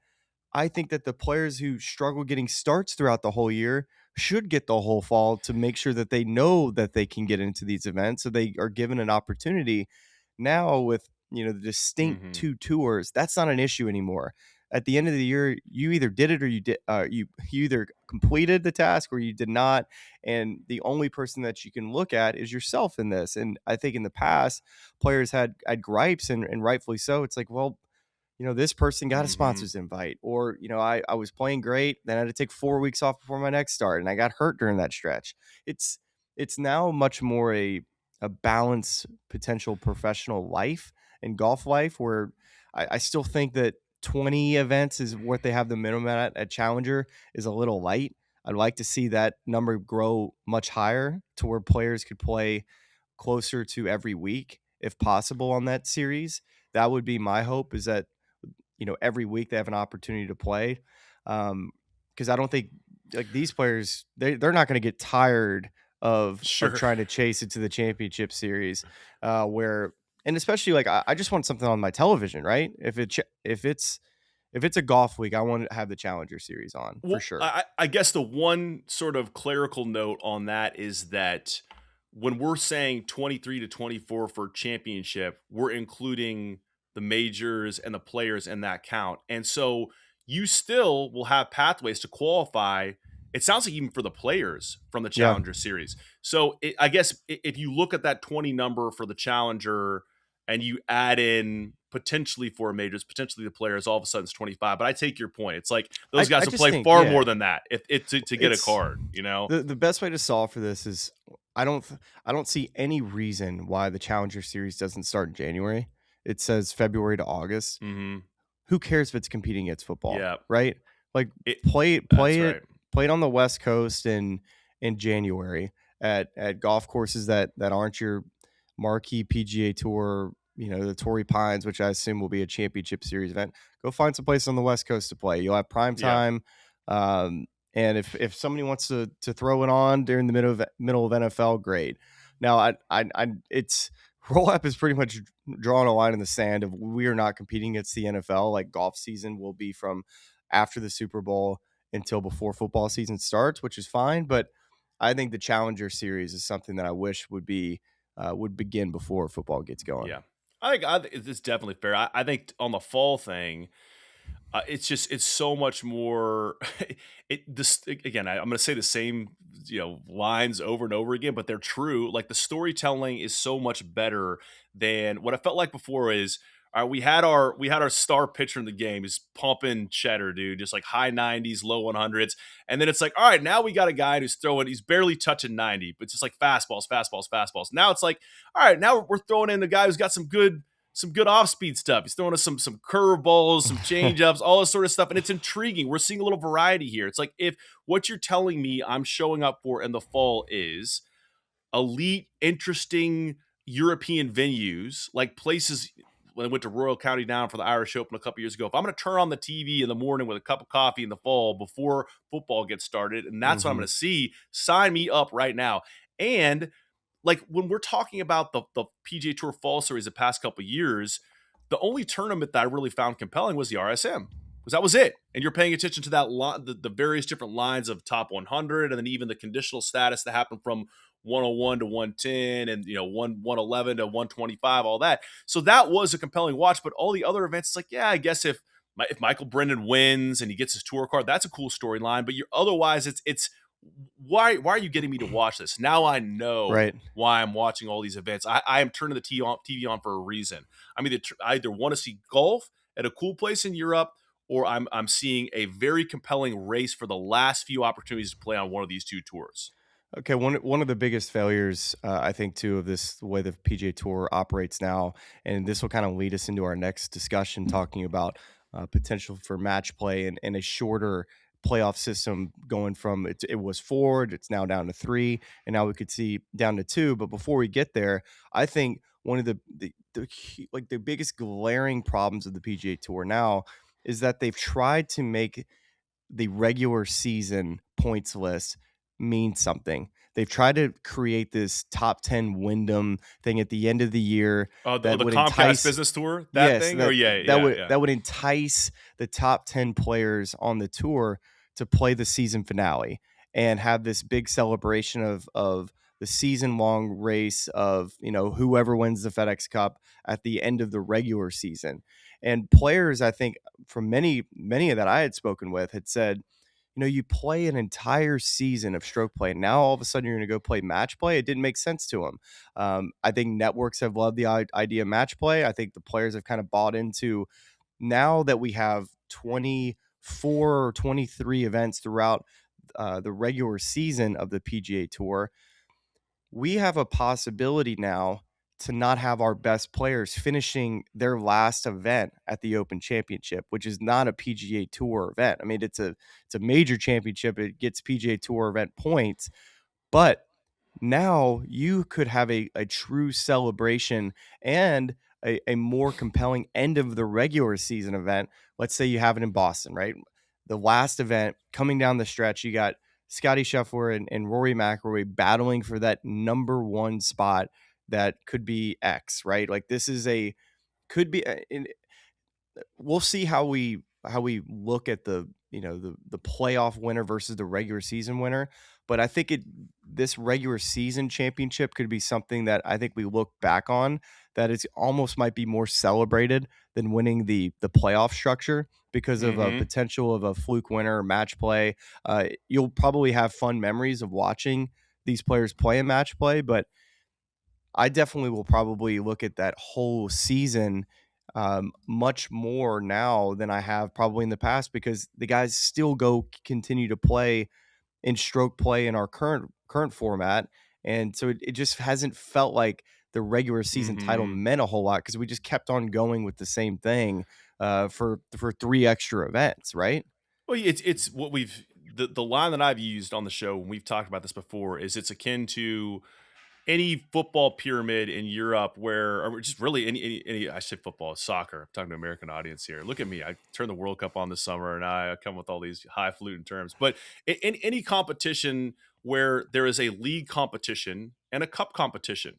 I think that the players who struggle getting starts throughout the whole year should get the whole fall to make sure that they know that they can get into these events, so they are given an opportunity. Now with, the distinct
Mhm.
two tours, that's not an issue anymore. At the end of the year, you either did it or you either completed the task or you did not, and the only person that you can look at is yourself in this. And I think in the past, players had gripes, and rightfully so. It's like, well, this person got a
Mhm.
sponsors invite, or, I was playing great. Then I had to take 4 weeks off before my next start, and I got hurt during that stretch. It's now much more a balanced potential professional life and golf life, where I still think that 20 events is what they have the minimum at Challenger is a little light. I'd like to see that number grow much higher to where players could play closer to every week if possible on that series. That would be my hope, is that every week they have an opportunity to play. Because I don't think, like, these players, they're not going to get tired of
Sure.
trying to chase it to the championship series, where, and especially, like, I just want something on my television, right? If it's a golf week, I want to have the Challenger series on for
Well,
sure.
I guess the one sort of clerical note on that is that when we're saying 23 to 24 for championship, we're including the majors and the players in that count. And so you still will have pathways to qualify. It sounds like even for the players from the
Yeah.
Challenger series. So I guess if you look at that 20 number for the Challenger and you add in potentially four majors, potentially the players, all of a sudden it's 25. But I take your point. It's like those guys
I
will
just
play
think,
far
yeah,
more than that if to get a
it's
card, you know?
the best way to solve for this is, I don't see any reason why the Challenger series doesn't start in January. It says February to August.
Mm-hmm.
Who cares if it's competing against football?
Yeah.
Right? Like,
It-
play
that's
it
right.
play it on the West Coast in January at golf courses that aren't your marquee PGA Tour, the Torrey Pines, which I assume will be a championship series event. Go find some place on the West Coast to play. You'll have prime
Yeah.
time. And if somebody wants to throw it on during the middle of NFL, great. Now, it's Rolapp is pretty much drawing a line in the sand of, we are not competing against the NFL. Like, golf season will be from after the Super Bowl until before football season starts, which is fine. But I think the Challenger Series is something that I wish would begin before football gets going.
Yeah. I think it's definitely fair. I think on the fall thing, it's so much more. Again, I'm going to say the same lines over and over again, but they're true. Like, the storytelling is so much better than what I felt like before. Is we had our star pitcher in the game. He's pumping cheddar, dude, just like high 90s, low 100s, and then it's like, all right, now we got a guy who's he's barely touching 90, but it's just like fastballs. Now it's like, all right, now we're throwing in the guy who's got some good off-speed stuff. He's throwing us some curveballs, some change-ups, all this sort of stuff, and it's intriguing. We're seeing a little variety here. It's like, if what you're telling me I'm showing up for in the fall is elite, interesting European venues, like places when I went to Royal County Down for the Irish Open a couple years ago, if I'm going to turn on the TV in the morning with a cup of coffee in the fall before football gets started, and that's what I'm going to see, sign me up right now. And like, when we're talking about the PGA Tour Fall Series the past couple of years, the only tournament that I really found compelling was the RSM, because that was it. And you're paying attention to that the various different lines of top 100, and then even the conditional status that happened from 101 to 110, and 111 to 125, all that. So that was a compelling watch. But all the other events, it's like, yeah, I guess if Michael Brennan wins and he gets his tour card, that's a cool storyline. But otherwise, it's why are you getting me to watch this? Now I know
Right.
why I'm watching all these events. I am turning the TV on for a reason. I mean, I either want to see golf at a cool place in Europe, or I'm seeing a very compelling race for the last few opportunities to play on one of these two tours.
Okay, one of the biggest failures, I think, too, of the way the PGA Tour operates now, and this will kind of lead us into our next discussion, talking about potential for match play and a shorter playoff system, going from it was 4, it's now down to 3, and now we could see down to 2. But before we get there, I think one of the biggest glaring problems of the PGA Tour now is that they've tried to make the regular season points list means something. They've tried to create this top 10 Wyndham thing at the end of the year
Oh,
that
the
would
Comcast
entice.
Business Tour, that
Yes,
thing? Oh, yeah,
that
yeah,
would
yeah.
that would entice the top 10 players on the tour to play the season finale and have this big celebration of the season long race of, whoever wins the FedEx Cup at the end of the regular season. And players, I think, from many that I had spoken with, had said, you play an entire season of stroke play. And now all of a sudden you're going to go play match play. It didn't make sense to them. I think networks have loved the idea of match play. I think the players have kind of bought into, now that we have 24 or 23 events throughout the regular season of the PGA Tour, we have a possibility now to not have our best players finishing their last event at the Open Championship, which is not a PGA Tour event. I mean, it's a major championship. It gets PGA Tour event points, but now you could have a true celebration and a more compelling end of the regular season event. Let's say you have it in Boston, right? The last event coming down the stretch, you got Scotty Scheffler and Rory McIlroy battling for that number one spot that could be X, right? Like this is could be, we'll see how we look at the playoff winner versus the regular season winner. But I think this regular season championship could be something that I think we look back on that is almost might be more celebrated than winning the playoff structure because of a potential of a fluke winner or match play. You'll probably have fun memories of watching these players play in match play, but I definitely will probably look at that whole season much more now than I have probably in the past, because the guys still continue to play in stroke play in our current format. And so it just hasn't felt like the regular season title meant a whole lot, because we just kept on going with the same thing for 3 extra events, right?
Well, it's what the line that I've used on the show when we've talked about this before is it's akin to any football pyramid in Europe or just really any I say football, soccer. I'm talking to an American audience here. Look at me. I turned the World Cup on this summer and I come with all these highfalutin terms. But in any competition where there is a league competition and a cup competition,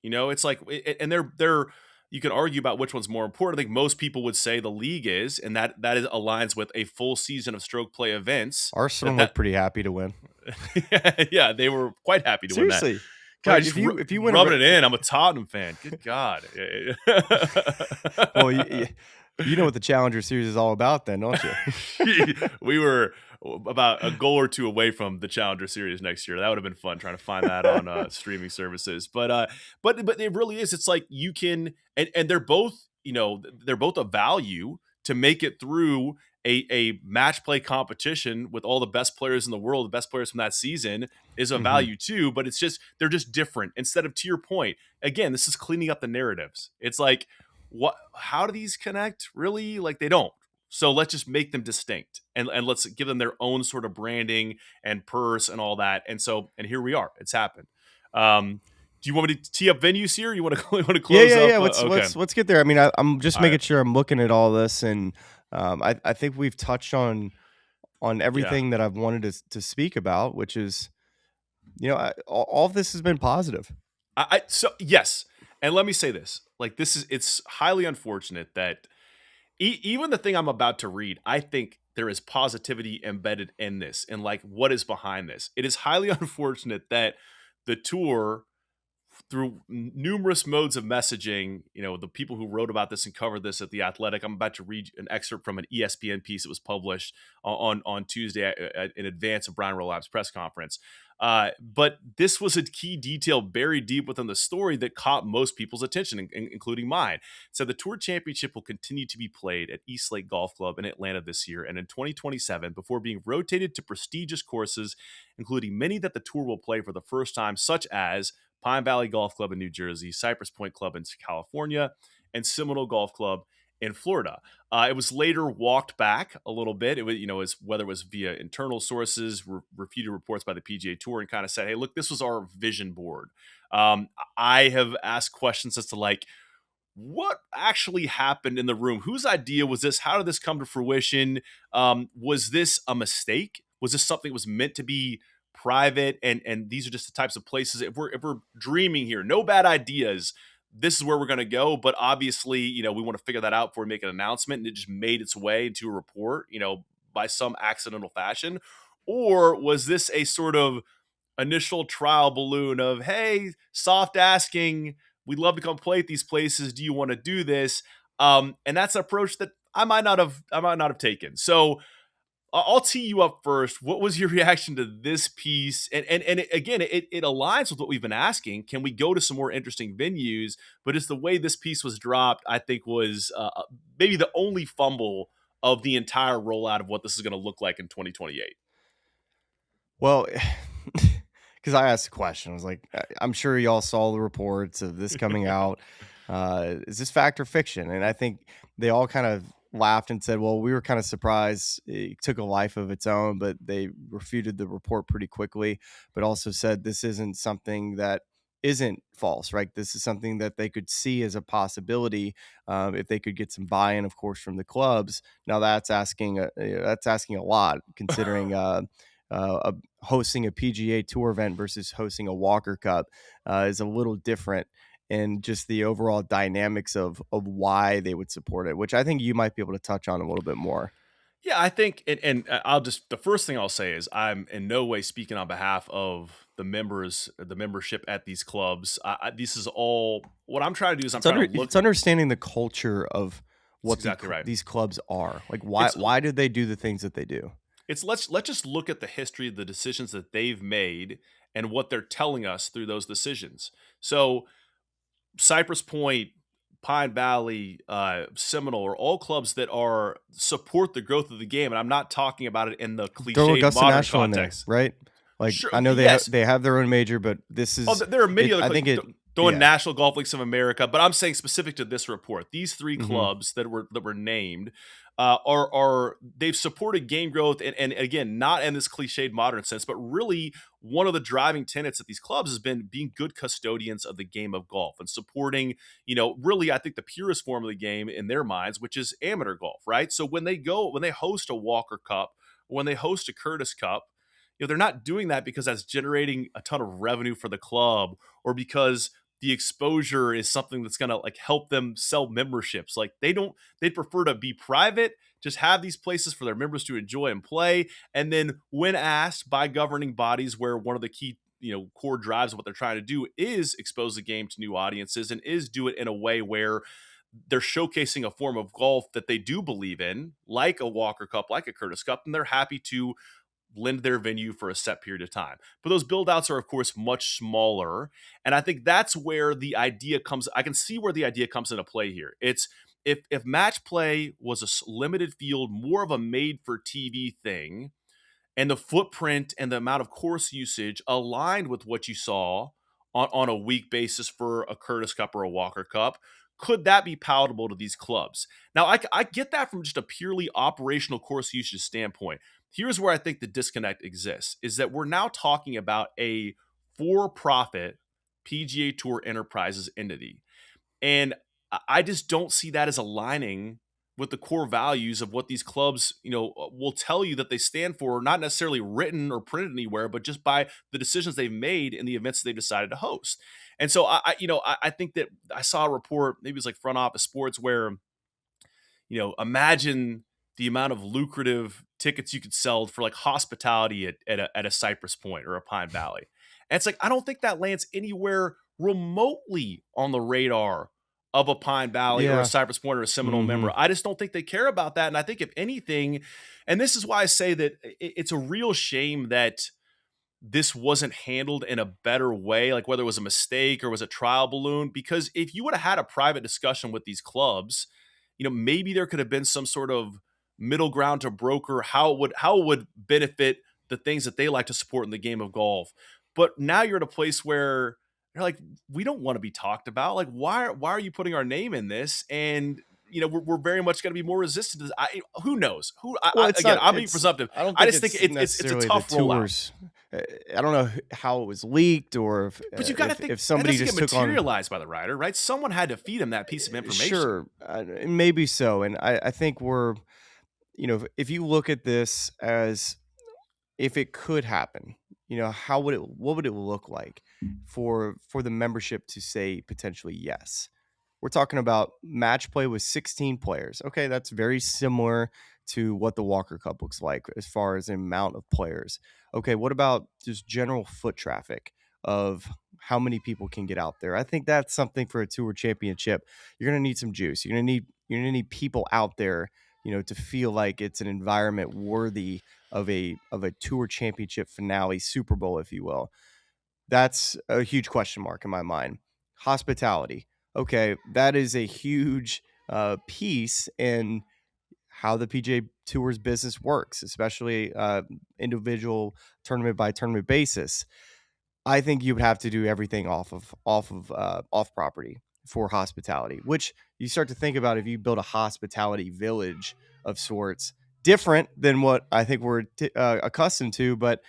it's like, and they're you can argue about which one's more important. I think most people would say the league is, and that aligns with a full season of stroke play events.
Arsenal looked pretty happy to win.
Yeah, they were quite happy to win that.
Seriously. God, if you win
rubbing it in, I'm a Tottenham fan. Good God.
Well, you know what the Challenger Series is all about then, don't you?
We were about a goal or two away from the Challenger Series next year. That would have been fun trying to find that on streaming services. But it really is. It's like you can, and they're both, they're both a value to make it through a match play competition with all the best players in the world. The best players from that season is a value too, but it's just, they're just different. Instead of, to your point, again, this is cleaning up the narratives. It's like, how do these connect? Really? Like, they don't. So let's just make them distinct and let's give them their own sort of branding and purse and all that. And here we are. It's happened. Do you want me to tee up venues here? You want to close up?
Yeah. Let's get there. I mean, I'm just making sure I'm looking at all this, and I think we've touched on everything that I've wanted to speak about, which is, all of this has been positive.
So yes, and let me say this: like, it's highly unfortunate that even the thing I'm about to read, I think there is positivity embedded in this, and like what is behind this. It is highly unfortunate that the tour, through numerous modes of messaging, the people who wrote about this and covered this at The Athletic, I'm about to read an excerpt from an ESPN piece that was published on Tuesday in advance of Brian Rolapp's press conference. But this was a key detail buried deep within the story that caught most people's attention, including mine. So the Tour Championship will continue to be played at East Lake Golf Club in Atlanta this year and in 2027 before being rotated to prestigious courses, including many that the Tour will play for the first time, such as Pine Valley Golf Club in New Jersey, Cypress Point Club in California, and Seminole Golf Club in Florida. It was later walked back a little bit. It was, whether it was via internal sources, refuted reports by the PGA Tour, and kind of said, hey, look, this was our vision board. I have asked questions as to like, what actually happened in the room? Whose idea was this? How did this come to fruition? Was this a mistake? Was this something that was meant to be private, and these are just the types of places. If we're dreaming here, no bad ideas, this is where we're going to go. But obviously, we want to figure that out before we make an announcement, and it just made its way into a report, by some accidental fashion? Or was this a sort of initial trial balloon of, hey, soft asking, we'd love to come play at these places, do you want to do this? And that's an approach that I might not have taken. So I'll tee you up first. What was your reaction to this piece? And again, it aligns with what we've been asking. Can we go to some more interesting venues? But it's the way this piece was dropped, I think, was maybe the only fumble of the entire rollout of what this is going to look like in 2028.
Well, because I asked a question. I was like, I'm sure y'all saw the reports of this coming out. Is this fact or fiction? And I think they all kind of laughed and said, well, we were kind of surprised it took a life of its own, but they refuted the report pretty quickly, but also said this isn't something that isn't false, right? This is something that they could see as a possibility if they could get some buy-in, of course, from the clubs. Now that's asking a lot, considering hosting a PGA Tour event versus hosting a Walker Cup is a little different. And just the overall dynamics of why they would support it, which I think you might be able to touch on a little bit more.
Yeah, I think, and the first thing I'll say is I'm in no way speaking on behalf of the members, the membership at these clubs. This is all, what I'm trying to do is
It's understanding the culture of what
exactly right.
these clubs are. Like, why did they do the things that they do?
Let's just look at the history of the decisions that they've made and what they're telling us through those decisions. So Cypress Point, Pine Valley, Seminole are all clubs that support the growth of the game, and I'm not talking about it in the cliched modern
National
context,
in there, right? Like,
sure,
I know
yes.
they have their own major, but this is
there are many other.
I think
National Golf Leagues of America, but I'm saying specific to this report, these three clubs that were named they've supported game growth, and again, not in this cliched modern sense, but really one of the driving tenets at these clubs has been being good custodians of the game of golf and supporting, really, I think the purest form of the game in their minds, which is amateur golf, right? So when they host a Walker Cup, or when they host a Curtis Cup, they're not doing that because that's generating a ton of revenue for the club, or because the exposure is something that's going to help them sell memberships. They'd prefer to be private, just have these places for their members to enjoy and play. And then when asked by governing bodies, where one of the key, core drives of what they're trying to do is expose the game to new audiences, and is do it in a way where they're showcasing a form of golf that they do believe in, like a Walker Cup, like a Curtis Cup, and they're happy to lend their venue for a set period of time. But those build outs are, of course, much smaller. And I think that's where the idea comes. I can see where the idea comes into play here. It's if match play was a limited field, more of a made for TV thing, and the footprint and the amount of course usage aligned with what you saw on a week basis for a Curtis Cup or a Walker Cup, could that be palatable to these clubs? Now, I get that from just a purely operational course usage standpoint. Here's where I think the disconnect exists, is that we're now talking about a for-profit PGA Tour Enterprises entity. And I just don't see that as aligning with the core values of what these clubs, will tell you that they stand for, not necessarily written or printed anywhere, but just by the decisions they've made in the events that they've decided to host. And so I think that I saw a report, maybe it was like Front Office Sports, where, imagine the amount of lucrative tickets you could sell for hospitality at a Cypress Point or a Pine Valley. And it's I don't think that lands anywhere remotely on the radar of a Pine Valley or a Cypress Point or a Seminole member. I just don't think they care about that. And I think if anything, and this is why I say that it's a real shame that this wasn't handled in a better way, whether it was a mistake or was a trial balloon, because if you would have had a private discussion with these clubs, maybe there could have been some sort of middle ground to broker how it would benefit the things that they like to support in the game of golf. But now you're at a place where you're we don't want to be talked about. Why are you putting our name in this? And we're very much going to be more resistant to this. Who knows? I'm being presumptive. I just think it's a tough rollout.
I don't know how it was leaked, or
but you got to think
if somebody just took
materialized by the writer, right? Someone had to feed him that piece of information.
Sure, maybe so. And I think we're, if you look at this as if it could happen, what would it look like for the membership to say potentially yes? We're talking about match play with 16 players. Okay, that's very similar to what the Walker Cup looks like as far as the amount of players. Okay, what about just general foot traffic of how many people can get out there? I think that's something for a tour championship. You're going to need some juice. You're going to need people out there, to feel like it's an environment worthy of a tour championship finale, Super Bowl, if you will. That's a huge question mark in my mind. Hospitality. Okay, that is a huge piece in how the PGA Tour's business works, especially individual tournament by tournament basis. I think you would have to do everything off property for hospitality, which you start to think about if you build a hospitality village of sorts, different than what I think we're accustomed to, but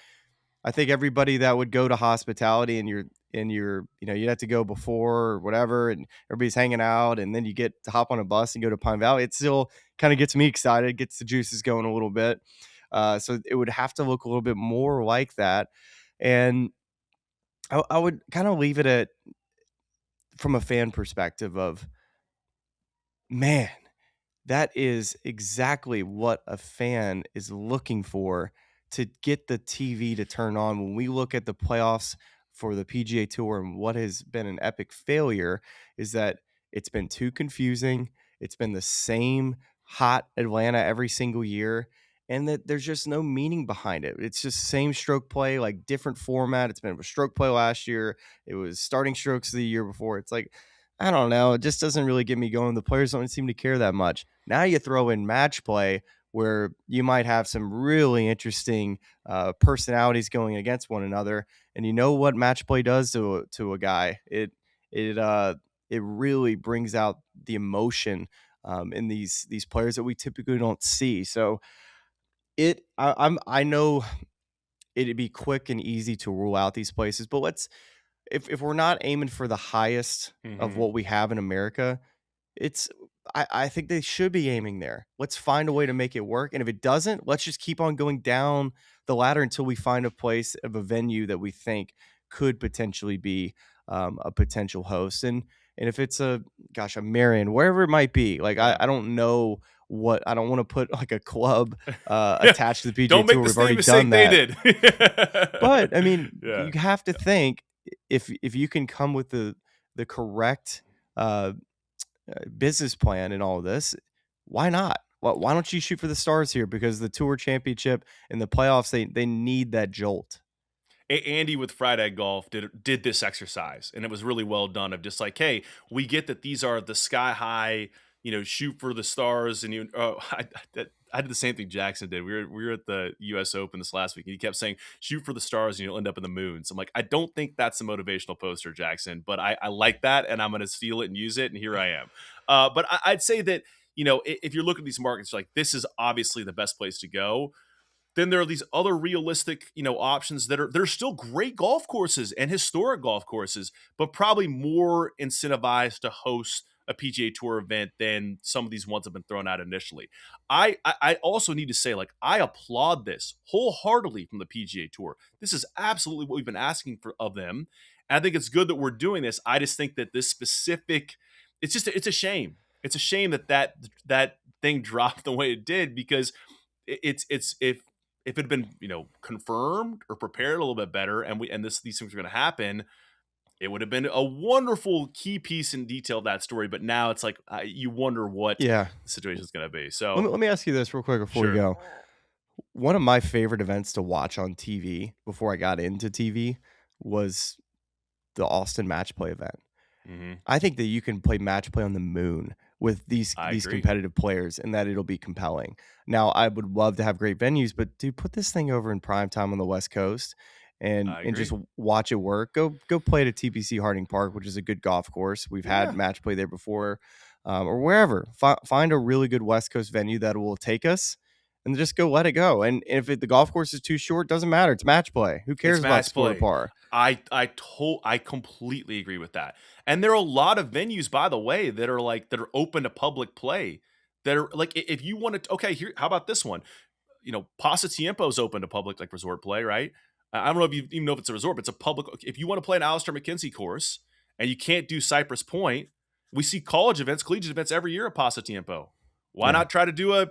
I think everybody that would go to hospitality and you'd have to go before or whatever, and everybody's hanging out, and then you get to hop on a bus and go to Pine Valley. It still kind of gets me excited, gets the juices going a little bit. So it would have to look a little bit more like that. And I would kind of leave it at, from a fan perspective of, man, that is exactly what a fan is looking for to get the TV to turn on. When we look at the playoffs for the PGA Tour and what has been an epic failure is that it's been too confusing. It's been the same hot Atlanta every single year, and that there's just no meaning behind it. It's just same stroke play, like different format. It's been a stroke play last year. It was starting strokes the year before. It's like, I don't know. It just doesn't really get me going. The players don't seem to care that much. Now you throw in match play where you might have some really interesting personalities going against one another. And you know what match play does to a guy? It really brings out the emotion in these players that we typically don't see. So I know it'd be quick and easy to rule out these places, but if we're not aiming for the highest of what we have in America, I think they should be aiming there. Let's find a way to make it work. And if it doesn't, let's just keep on going down the ladder until we find a place of a venue that we think could potentially be a potential host. And if it's a Marion, wherever it might be, like I don't know I don't want to put like a club attached to the PGA
Don't
Tour.
make the
We've already
same mistake
done that.
they did.
But I mean,
Yeah.
you have to think if you can come with the correct business plan in all of this, why not? Why don't you shoot for the stars here? Because the Tour Championship and the playoffs, they need that jolt.
Andy with Fried Egg Golf did this exercise, and it was really well done. Of just like, hey, we get that these are the sky high, shoot for the stars, and I did the same thing Jackson did. We were at the U.S. Open this last week, and he kept saying, shoot for the stars, and you'll end up in the moon. So I'm like, I don't think that's a motivational poster, Jackson, but I like that, and I'm going to steal it and use it, and here I am. But I'd say that, if you're looking at these markets, like this is obviously the best place to go. Then there are these other realistic, options that are still great golf courses and historic golf courses, but probably more incentivized to host a PGA Tour event than some of these ones have been thrown out initially. I also need to say, like, I applaud this wholeheartedly from the PGA Tour. This is absolutely what we've been asking for of them. And I think it's good that we're doing this. I just think that this specific, it's a shame. It's a shame that thing dropped the way it did, because it's if it had been, confirmed or prepared a little bit better, and these things are going to happen, it would have been a wonderful key piece in detail of that story. But now it's like you wonder what the situation is going to be. So
let me ask you this real quick before we go. One of my favorite events to watch on TV before I got into TV was the Austin match play event. Mm-hmm. I think that you can play match play on the moon with these competitive players, and that it'll be compelling. Now, I would love to have great venues, but dude, put this thing over in prime time on the West Coast and just watch it work. Go play at a TPC Harding Park, which is a good golf course. We've had match play there before, or wherever. Find a really good West Coast venue that will take us, and just go let it go. And if the golf course is too short, doesn't matter. It's match play. Who cares about sport par?
I completely agree with that. And there are a lot of venues, by the way, that are open to public play. That are like, if you want to, okay, here, how about this one? Pasatiempo is open to public, like resort play, right? I don't know if you even know if it's a resort, but it's a public. If you want to play an Alistair McKenzie course and you can't do Cypress Point, we see college events, collegiate events every year at Pasatiempo. Why not try to do a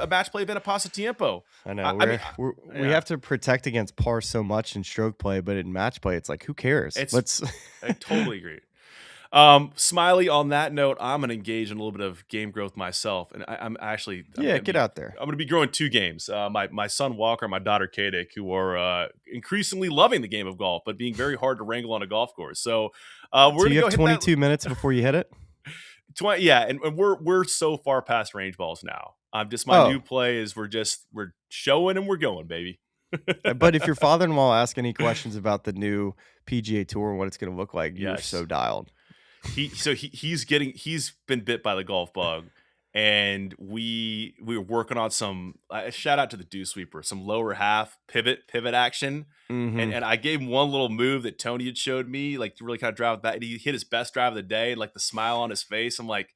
match play event at Pasatiempo?
I know we have to protect against par so much in stroke play, but in match play, it's like, who cares?
I totally agree. Smylie, on that note, I'm going to engage in a little bit of game growth myself. And I'm
get out there.
I'm going to be growing 2 games. My son Walker and my daughter Kadek, who are increasingly loving the game of golf, but being very hard to wrangle on a golf course. So
you have 22 minutes before you hit it?
And we're so far past range balls now. New play is we're showing and we're going, baby.
But if your father-in-law asks any questions about the new PGA Tour and what it's going to look like, you're so dialed.
He's been bit by the golf bug, and we were working on some shout out to the dew sweeper, some lower half pivot action. And I gave him one little move that Tony had showed me, like to really kind of drive with that. And he hit his best drive of the day, and like the smile on his face. I'm like,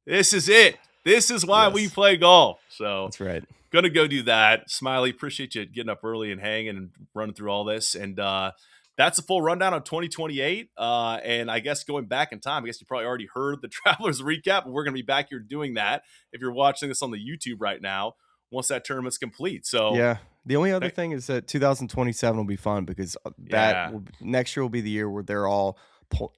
this is it. This is why we play golf. So
that's right.
Gonna go do that. Smylie, appreciate you getting up early and hanging and running through all this. And that's a full rundown on 2028. And I guess going back in time, I guess you probably already heard the Travelers recap, but we're going to be back here doing that if you're watching this on the YouTube right now once that tournament's complete. So
yeah, the only other thing is that 2027 will be fun because next year will be the year where they're all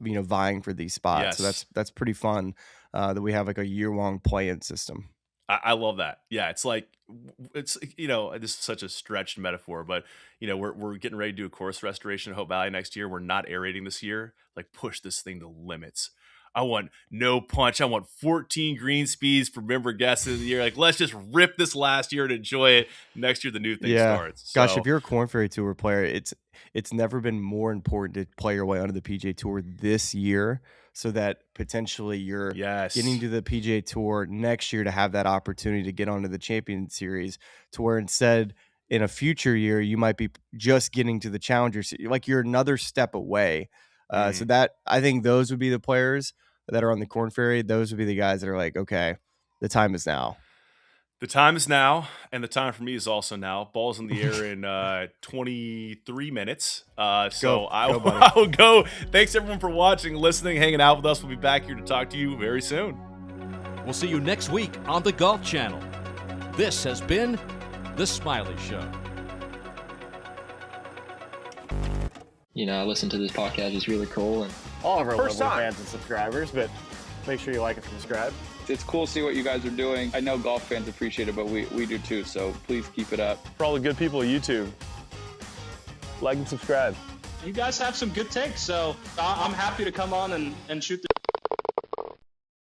vying for these spots. So that's pretty fun that we have like a year-long play-in system.
I love that. Yeah, it's this is such a stretched metaphor, but we're getting ready to do a course restoration in Hope Valley next year. We're not aerating this year. Like, push this thing to limits. I want no punch. I want 14 green speeds for member guests of the year. Like, let's just rip this last year and enjoy it. Next year, the new thing starts.
Gosh, if you're a Korn Ferry Tour player, it's never been more important to play your way onto the PGA Tour this year, so that potentially you're getting to the PGA Tour next year to have that opportunity to get onto the Champion Series, to where instead in a future year you might be just getting to the Challenger Series. Like, you're another step away. So that, I think those would be the players that are on the Korn Ferry. Those would be the guys that are like, okay, the time is now.
The time is now, and the time for me is also now. Ball's in the air in 23 minutes. I will go. Thanks, everyone, for watching, listening, hanging out with us. We'll be back here to talk to you very soon.
We'll see you next week on the Golf Channel. This has been The Smylie Show.
I listen to this podcast. It's really cool. And
all of our local fans and subscribers, but make sure you like and subscribe.
It's cool to see what you guys are doing. I know golf fans appreciate it, but we do too, so please keep it up.
For all the good people at YouTube, like and subscribe.
You guys have some good takes, so I'm happy to come on and shoot the